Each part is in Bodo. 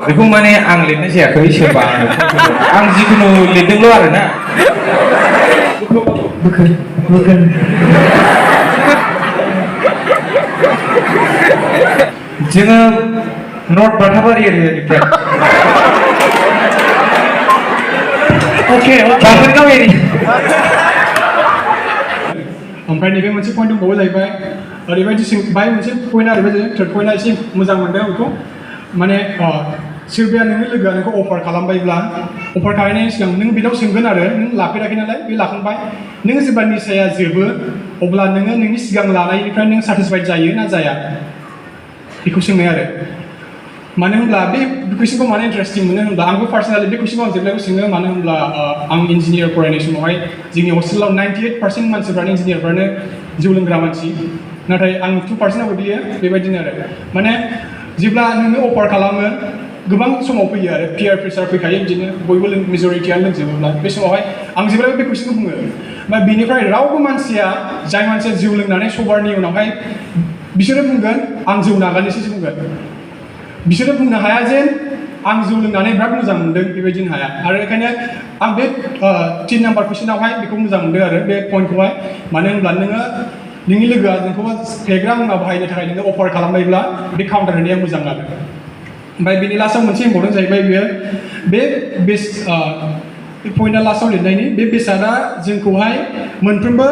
बेखौ माने आं लिरनाय जायाखै सोरबा आं जिखुनु लिरदोंल' आरो ना जोङो नर्थ बाथाबारि एरियानिफ्राय बांबोनगाव एरिया ओमफ्राय नैबे मोनसे पइन्ट दंबावो जाहैबाय ओरैबायदि बाय मोनसे पइन्टआ ओरैबायदि थर्ड पइन्टआ एसे मोजां मोनदों बेखौ माने सोरबाया नोंनि लोगोआ नोंखौ अफार खालामबायब्ला अफार खालामनायनि सिगां नों बेनाव सोंगोन आरो नों लाफेराखै नालाय बे लाखांबाय नों जेब्ला निसाया जोबो अब्ला नोङो नोंनि सिगां लानायनिफ्राय नों सेटिसफाइड जायो ना जाया बेखौ सोंनाय आरो मानो होनब्ला बे कुइसनखौ मानो इन्टारेस्टिं मोनो होनब्ला आंबो पार्सनेलि बे कुइसनखौ आं जेब्लायबो सोङो मानो होनब्ला आं इन्जिनियार फरायनाय समावहाय जोंनि हस्टेलाव 98% मानसिफ्रानो इन्जिनियारफ्रानो जौ लोंग्रा मानसि नाथाय आं 2% बियो बेबायदिनो आरो माने जेब्ला नोङो अफार खालामो गोबां समाव फैयो आरो पियार प्रेसार फैखायो बिदिनो बयबो मेजरिटियानो लोंजोबोब्ला बे समावहाय आं जेब्लाबो बे कुइसनखौ बुङो ओमफ्राय बेनिफ्राय रावबो मानसिया जाय मानसिया जौ लोंनानै सबारनि उनावहाय बिसोरो बुंगोन आं जौ नागारनोसैसो बुंगोन बिसोरो बुंनो हाया जे आं जौ लोंनानै बिराद मोजां मोनदों बेबायदिनो हाया आरो बेखायनो आं बे 3 नाम्बार कुइसनावहाय बेखौ मोजां मोनदों आरो बे पइन्टखौहाय मानो होनब्ला नोङो नोंनि लोगोआ नोंखौ फेग्रा मुवा बाहायनो थाखाय नोङो अफार खालामबायब्ला बे काउन्टार होनाया मोजां आरो ओमफ्राय बेनि लास्टआव मोनसे इम्परटेन्ट जाहैबाय बेयो बे पइन्टआ लास्टआव लिरनायनि बे बेसादा जोंखौहाय मोनफ्रोमबो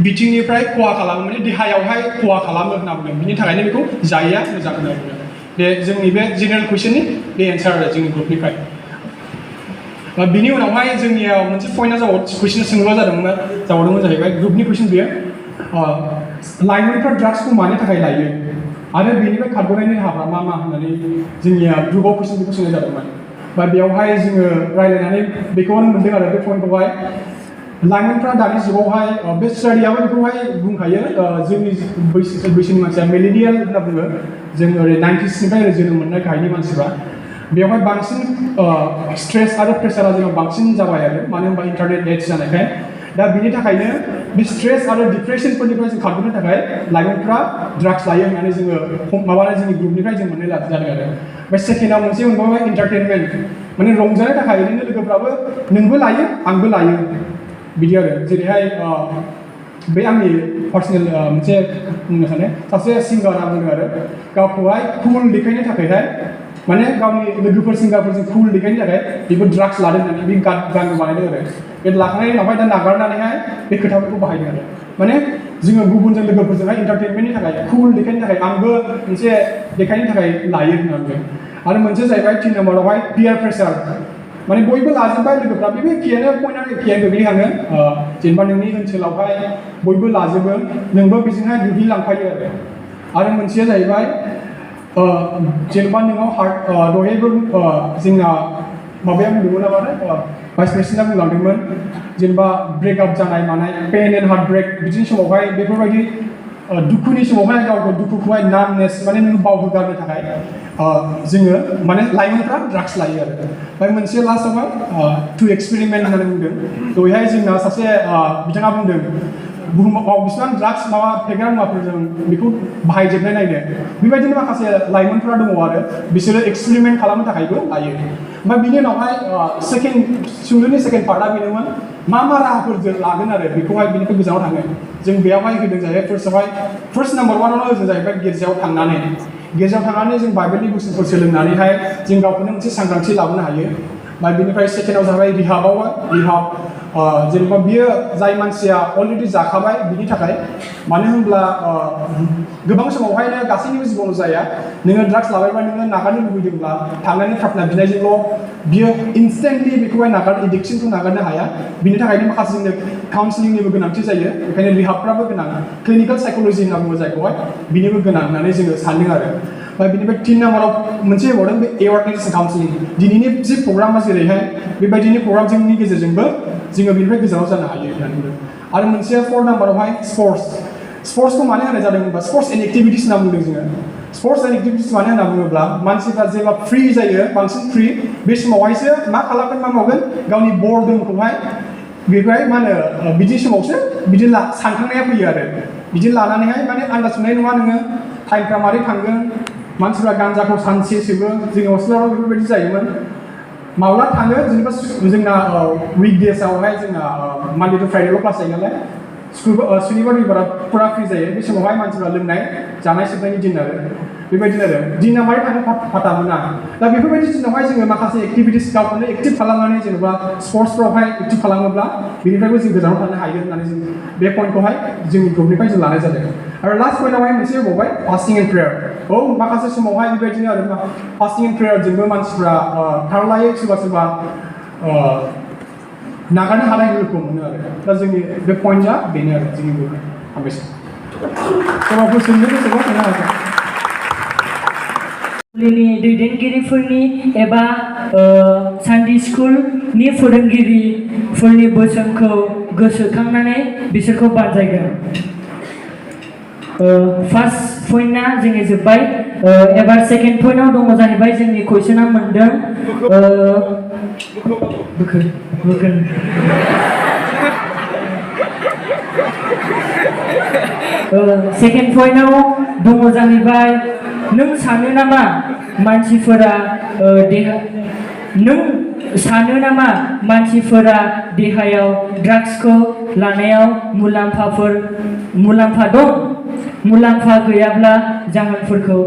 बिथिंनिफ्राय खहा खालामो माने देहायावहाय खहा खालामो होनना बुंदों बिनि थाखायनो बेखौ जायैया मोजां होनना बुंदों बे जोंनि बे जेनेरेल कुइसननि बे एन्सार आरो जोंनि ग्रुपनिफ्राय बिनि उनावहाय जोंनियाव मोनसे पइन्टआ कुइसन सोंलुआ जाबावदोंमोन जाहैबाय ग्रुपनि कुइसन बेयो लाइमोनफ्रा ड्राग्सखौ मानि थाखाय लायो आरो बेनिफ्राय खारग'नायनि राहाफ्रा मा मा होननानै जोंनिया ग्रुपआव कुइसन बेखौ सोंनाय जादोंमोन बा बेयावहाय जोङो रायज्लायनानै बेखौनो मोनदों आरो बे पइन्टखौहाय लाइमोनफ्रा दानि जुगावहाय बे स्टाडियाबो बेखौहाय बुंखायो जोंनि बैसोनि मानसिया मिलेनियेल होनना बुङो जों ओरै 90sनिफ्राय ओरै जोनोम मोननाय गाहायनि मानसिफ्रा बेवहाय बांसिन स्ट्रेस आरो प्रेसारा जोंनाव बांसिन जाबाय आरो मानो होनबा इन्टारनेट एज जानायखाय दा बिनि थाखायनो बे स्ट्रेस आरो डिप्रेसनफोरनिफ्राय जों खारग'नो थाखाय लाइमोनफ्रा ड्राग्स लायो होननानै जोङो माबानाय जोंनि ग्रुपनिफ्राय जों मोननाय जादों आरो ओमफ्राय सेकेन्डआव मोनसे मोनबावबाय इन्टारटेनमेन्ट माने रंजानो थाखाय ओरैनो लोगोफ्राबो नोंबो लायो आंबो लायो बिदि आरो जेरैहाय बे आंनि पार्सनेल मोनसे बुंनो सानो सासे सिंगारा बुंदों आरो गावखौहाय कुल देखायनो थाखायहाय माने गावनि लोगोफोर सिंगारफोरजों कुल देखायनो थाखाय बेबो ड्राग्स लादों होननानै बे गान बानायदों आरो बे लाखांनायनि उनावहाय दा नागारनानैहाय बे खोथाफोरखौ बाहायदों आरो माने जोङो गुबुनजों लोगोफोरजोंहाय इन्टारटेनमेन्टनि थाखाय कुल देखायनो थाखाय आंबो मोनसे देखायनो थाखाय लायो होनना बुंदों आरो मोनसे जाहैबाय 3 नाम्बारावहाय पियार प्रेसार माने बयबो लाजोबबाय लोगोफ्रा बे एखेयानो पइन्टआनो एखेयानो गोग्लैखाङो जेनेबा नोंनि ओनसोलावहाय बयबो लाजोबो नोंबो बेजोंहाय गोग्लैलांफायो आरो मोनसेया जाहैबाय जेनेबा नोंनाव हार्ट दहायबो जोंना माबाया बुंदोंमोन नामा भाइस प्रेसिडेन्टआ बुंलांदोंमोन जेनेबा ब्रेकआप जानाय मानाय पेन एन्ड हार्ट ब्रेक बिदिनि समावहाय बेफोरबायदि दुखुनि समावहाय गावखौ दुखुखौहाय नामनेस माने नों बावहोगारनो थाखाय जोङो माने लाइमोनफ्रा ड्राग्स लायो आरो ओमफ्राय मोनसे लास्टआवहाय टु एक्सपेरिमेन्ट होननानै बुंदों बेवहाय जोंना सासे बिथाङा बुंदों बुहुमाव बेसेबां ड्राग्स माबा फेग्रा मुवाफोरजों बेखौ बाहायजोबनाय नायनो बेबायदिनो माखासे लाइमोनफोरा दङ आरो बिसोरो एक्सपेरिमेन्ट खालामनो थाखायबो लायो ओमफ्राय बिनि उनावहाय सोंलुनि सेकेन्ड पार्टआ बेनोमोन मा राहाफोरजों लागोन आरो बेखौहाय बेनिफ्राय गोजानाव थाङो जों बेयावहाय होदों जाहैबाय फार्स्ट नाम्बार 1आवनो होदों जाहैबाय गिर्जायाव थांनानै जों बाइबेलनि बुस्थुफोर सोलोंनानैहाय जों गावखौनो मोनसे सांग्रांथि लाबोनो हायो ओमफ्राय बेनिफ्राय सेकेन्डआव जाबाय रिहाब जेनेबा बियो जाय मानसिया अलरेडि जाखाबाय बिनि थाखाय मानो होनब्ला गोबां समावहायनो गासैनिबो जिबनाव जाया नोङो ड्राग्स लाबायबा नोङो नागारनो लुबैदोंब्ला थांनानै प्रार्थना बिनायजोंल' बियो इनस्टेन्टलि बेखौहाय एडिक्सनखौ नागारनो हाया बिनि थाखायनो माखासे जोंनो काउन्सिलिंनिबो गोनांथि जायो बेखायनो रिहाबफ्राबो गोनां क्लिनिकेल साइक'लजि होनना बुङो जायखौहाय बिनिबो गोनां होननानै जोङो सानदों आरो ओमफ्राय बिनिफ्राय 3 नाम्बाराव मोनसे होबावदों बे एवारनेस काउन्सिलिं दिनैनि जि प्रग्रामा जेरैहाय बेबायदिनि प्रग्रामनि गेजेरजोंबो जोङो बेनिफ्राय गोजानाव जानो हायो होननानै बुंदों आरो मोनसेया 4 नाम्बारावहाय स्पर्ट्सखौ मानो होनाय जादों होनबा स्पर्ट्स एन्ड एक्टिभिटिस होनना बुंदों जोङो स्पर्ट्स एन्ड एक्टिभिटिस मानो होनना बुङोब्ला मानसिफ्रा जेब्ला फ्रि जायो बांसिन फ्रि बे समावहायसो मा खालामगोन मा मावगोन गावनि बरडमखौहाय बेवहाय मा होनो बिदि समावसो बिदि सानखांनाया फैयो आरो बिदि लानानैहाय माने आन्दाज मोननाय नङा नोङो टाइमफ्रा मारै थांगोन मानसिफ्रा गान्जाखौ सानसे सोबो जोंनि हस्टेलाव बेफोरबायदि जायोमोन माब्ला थाङो जेनेबा जोंना विकडेसआवहाय जोंना मानडे टु फ्राइडेल' क्लास जायो नालाय सुनिबार रबिबारा फुरा फ्रि जायो बे समावहाय मानसिफ्रा लोंनाय जानाय सोबनायनि दिन आरो बेबायदिनो आरो दिना मारै थाङो फाता मोना दा बेफोरबायदि दिनावहाय जोङो माखासे एक्टिभिटिस गावखौनो एक्टिभ खालामनानै जेनेबा स्पर्ट्सफ्रावहाय एक्टिभ खालामोब्ला बेनिफ्रायबो जों गोजानाव थानो हायो होननानै जों बे पइन्टखौहाय जोंनि ग्रुपनिफ्राय जों लानाय जादों आरो लास्ट पइन्टआवहाय मोनसे होबावबाय फास्टिं एन्ड प्रेयार माखासे समावहाय बेबायदिनो आरो फास्टिं एन्ड प्रेयारजोंबो मानसिफ्रा थारलायै सोरबा सोरबा नागारनो हानाय गोहोखौ मोनो आरो दा जोंनि बे पइन्टआ बेनो आरो जोंनि ग्रुपनि हामबायसै सोरबाफोर सोंनो गोसोबा सोंनो हागोन दैदेनगिरिफोरनि एबा सानडे स्कुलनि फोरोंगिरिफोरनि बोसोनखौ गोसोखांनानै बिसोरखौ बानजायगोन फार्स्ट पइन्टआ जोंनि जोब्बाय एबार सेकेन्ड पइन्टआव दङ जाहैबाय जोंनि कुइसना मोनदों सेकेन्ड पइन्टआव दङ जाहैबाय नों सानो नामा मानसिफोरा देहायाव ड्राग्सखौ लानायाव मुलाम्फा दं मुलाम्फा गैयाब्ला जाहोनफोरखौ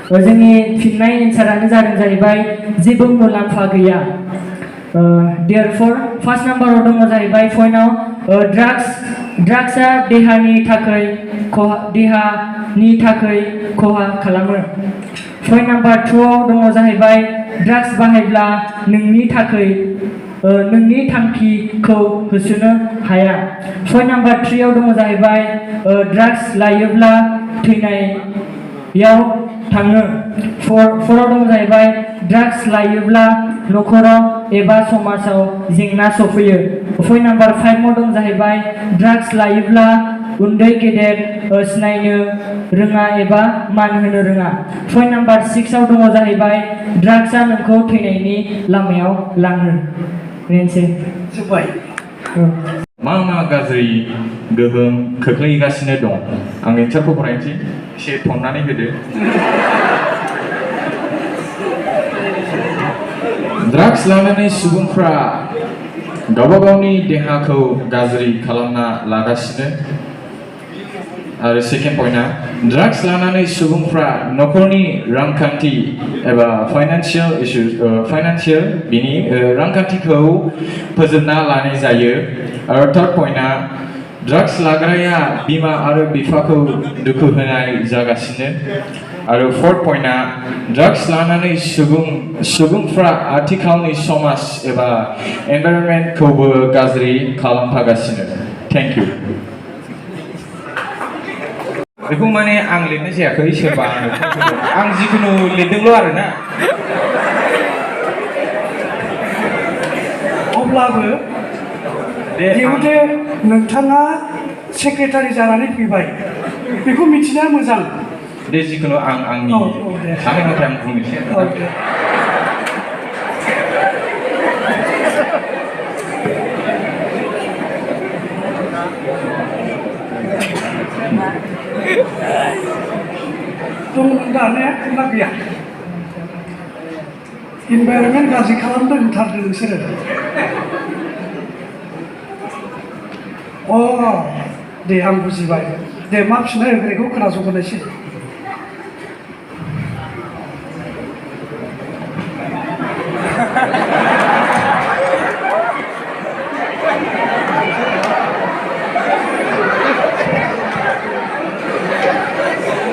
हो जोंनि फिननाय एन्सारानो जादों जाहैबाय जेबो मुलाम्फा गैया देयरफर फार्स्ट नाम्बाराव दङ जाहैबाय पइन्टआव ड्राग्सआ देहानि थाखाय खहा खालामो पइन्ट नाम्बार 2आव दङ जाहैबाय ड्राग्स बाहायब्ला नोंनि थांखिखौ होसोनो हाया पइन्ट नाम्बार 3आव दङ जाहैबाय ड्राग्स लायोब्ला थैनायाव थाङो 4आव दङ जाहैबाय ड्राग्स लायोब्ला न'खराव एबा समाजाव जेंना सफैयो पइन्ट नाम्बार 5आव दं जाहैबाय ड्राग्स लायोब्ला उन्दै गेदेर सिनायनो रोङा एबा मान होनो रोङा पइन्ट नाम्बार 6आव दङ जाहैबाय ड्राग्सआ नोंखौ थैनायनि लामायाव लाङो बेनोसै जोब्बाय मा गाज्रि गोहोम खोख्लैगासिनो दं आं एन्सारखौ फरायनोसै एसे थननानै होदो ड्राग्स लानानै सुबुंफ्रा गावबा गावनि देहाखौ गाज्रि खालामना लागासिनो आरो सेकेन्ड पइन्टआ ड्राग्स लानानै सुबुंफ्रा न'खरनि रांखान्थि एबा फाइनान्सियेल बिनि रांखान्थिखौ फोजोबना लानाय जायो आरो थार्ड पइन्टआ ड्राग्स लाग्राया बिमा आरो बिफाखौ दुखु होनाय जागासिनो आरो फोर्थ पइन्टआ ड्राग्स लानानै सुबुंफ्रा आथिखालनि समाज एबा एनभाइरनमेन्टखौबो गाज्रि खालामफागासिनो थेंक इउ बेखौ माने आं लिरनाय जायाखै सोरबा आं जिखुनु लिरदोंल' आरोना अब्लाबो जिहेतु नोंथाङा सेक्रेटारि जानानै फैबाय बेखौ मिथिनाया मोजां दे जिखुनु आंनि साननाय मथे आं बुंनोसै दं दानिया ना गैया इनभाइरनमेन्ट गाज्रि खालामदों होनथारदों नोंसोरो दे आं बुजिबाय दे मा फिननाय होगोन बेखौ खोनासंग्रोनोसै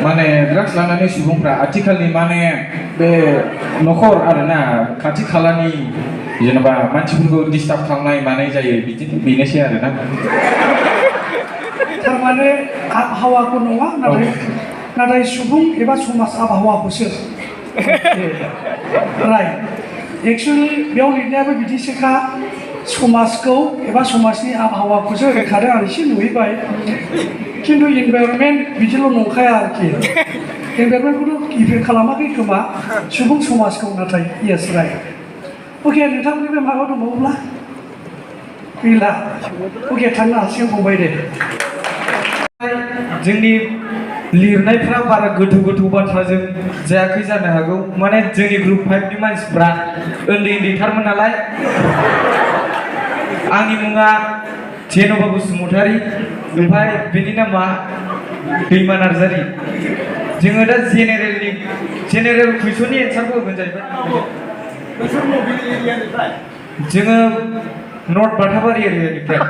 माने ड्राग्स लानानै सुबुंफ्रा आथिखालनि माने बे न'खर आरोना खाथि खालानि जेनेबा मानसिफोरखौ डिस्टार्ब खालामनाय मानाय जायो बिदिनो बेनोसै आरोना थारमाने आबहावाखौ नङा नाथाय सुबुं एबा समाज आबहावाखौसो राइट एक्सुवेलि बेयाव लिरनायाबो बिदिसोखा समाजखौ एबा समाजनि आबहावाखौसो होखादों आं एसे नुहैबाय खिन्थु इनभाइरनमेन्ट बिदिल' नंखाया आरोखि इनभाइरनमेन्टखौथ' इफेक्ट खालामाखै खोमा सुबुं समाजखौ नाथाय येस राइट अके नोंथांमोननि माबा दंबावोब्ला गैला अके थांनो हासिगोन फंबाय दे जोंनि लिरनायफ्रा बारा गोथौ गोथौ बाथ्राजों जायाखै जानो हागौ माने जोंनि ग्रुप 5 नि मानसिफ्रा उन्दै उन्दैथारमोन नालाय आंनि मुङा जेन'बा बसुमतारी ओमफ्राय बेनि नामा दैमा नार्जारी जोङो दा जेनेरेल कुइसननि एन्सारखौ होगोन जाहैबाय जोङो नर्थ बाथाबारि एरियानिफ्राय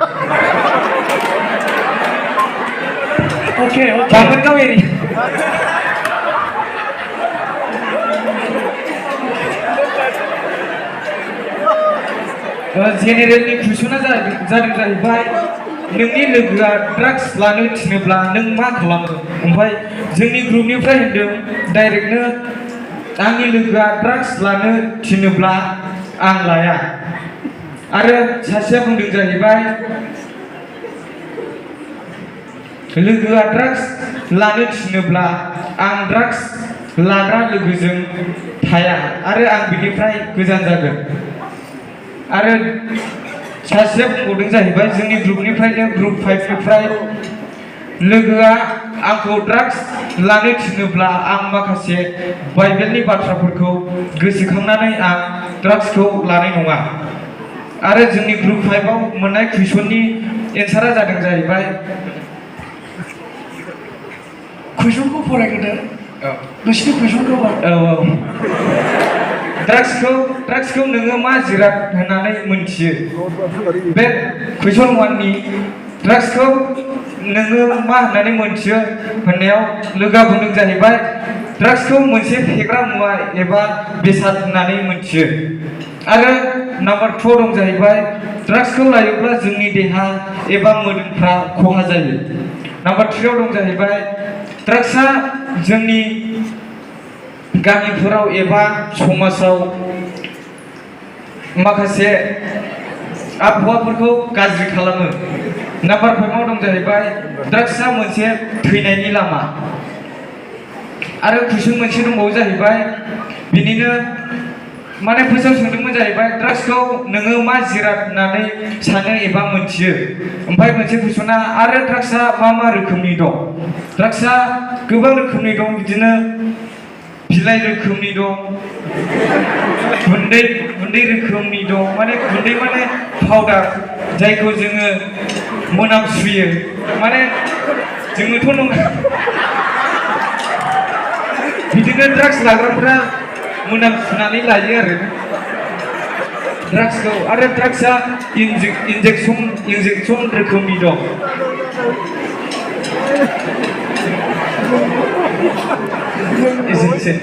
Okay. बामोनगाव एरिया जेनेरेलनि कुइसना जादों जाहैबाय नोंनि लोगोआ ड्राग्स लानो थिनोब्ला नों मा खालामो ओमफ्राय जोंनि ग्रुपनिफ्राय होनदों डाइरेक्टनो आंनि लोगोआ ड्राग्स लानो थिनोब्ला आं लाया आरो सासेया बुंदों जाहैबाय लोगोआ ड्राग्स लानो थिनोब्ला आं ड्राग्स लाग्रा लोगोजों थाया आरो आं बिनिफ्राय गोजान जागोन आरो सासेया बुंबावदों जाहैबाय जोंनि ग्रुपनिफ्रायनो ग्रुप 5 निफ्राय लोगोआ आंखौ ड्राग्स लानो थिनोब्ला आं माखासे बाइबेलनि बाथ्राफोरखौ गोसोखांनानै आं ड्राग्सखौ लानाय नङा आरो जोंनि ग्रुप 5 आव मोननाय कुइसननि एन्सारा जादों जाहैबाय कुइसनखौ फरायग्रोदो नोंसिनि कुइसनखौ ड्राग्सखौ नोङो मा जिराद होननानै मोनथियो बे कुइसन 1 नि ड्राग्सखौ नोङो मा होननानै मोनथियो होननायाव लोगोआ बुंदों जाहैबाय ड्राग्सखौ मोनसे फेग्रा मुवा एबा बेसाद होननानै मोनथियो आरो नाम्बार 2 दं जाहैबाय ड्राग्सखौ लायोब्ला जोंनि देहा एबा मोदोमफ्रा खहा जायो नाम्बार 3 आव दं जाहैबाय ड्राग्सआ जोंनि गामिफोराव एबा समाजाव माखासे आबहावाफोरखौ गाज्रि खालामो नाम्बार 5 आव दं जाहैबाय ड्राग्सआ मोनसे थैनायनि लामा आरो कुइसन मोनसे दंबावो जाहैबाय बिनिनो माने फैसा सोंदोंमोन जाहैबाय ड्राग्सखौ नोङो मा जिराद होननानै सानो एबा मोनथियो ओमफ्राय मोनसे कुइसना आरो ड्राग्सआ मा रोखोमनि दं ड्राग्सआ गोबां रोखोमनि दं बिदिनो बिलाइ रोखोमनि दं गुन्दै रोखोमनि दं माने गुन्दै माने पाउडार जायखौ जोङो मोनामसुयो माने जोङोथ' नङा बिदिनो ड्राग्स लाग्राफ्रा मोनामसुनानै लायो आरो ड्राग्सखौ आरो ड्राग्सआ इन्जेक्सन रोखोमनि दं एसेनोसै